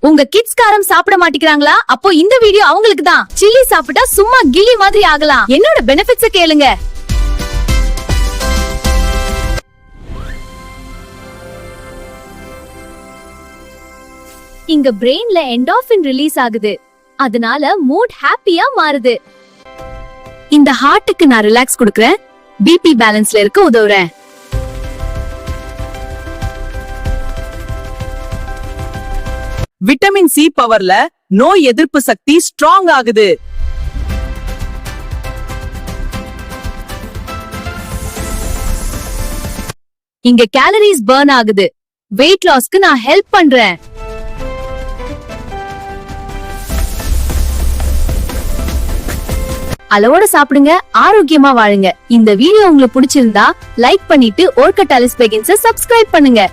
உங்க கிட்ஸ் காரம் சாப்பிட மாட்டேங்கிறாங்களா? அப்போ இந்த வீடியோ அவங்களுக்கு தான். சில்லி சாப்பிட்டா சும்மா கில்லி மாதிரி ஆகலாம். என்னோட பெனிஃபிட்ஸ் கேளுங்க. இங்க பிரெயின்ல என்டார்பின் ரிலீஸ் ஆகுது. அதனால மூட் ஹாப்பியா மாறுது. இந்த ஹார்ட்டுக்கு நான் ரிலாக்ஸ் கொடுக்கறேன். பிபி பேலன்ஸ்ல இருக்க உதவுறேன். விட்டமின் சி பவர்ல நோய் எதிர்ப்பு சக்தி ஸ்ட்ராங் ஆகுது. இங்க கேலரிஸ் பர்ன் ஆகுது. வெயிட் லாஸ்க்கு நான் ஹெல்ப் பண்றேன். அளவோட சாப்பிடுங்க, ஆரோக்கியமா வாழுங்க. இந்த வீடியோ உங்களுக்கு பிடிச்சிருந்தா லைக் பண்ணிட்டு ஓர்கட்டாலிஸ் பெகின்ஸை சப்ஸ்கிரைப் பண்ணுங்க.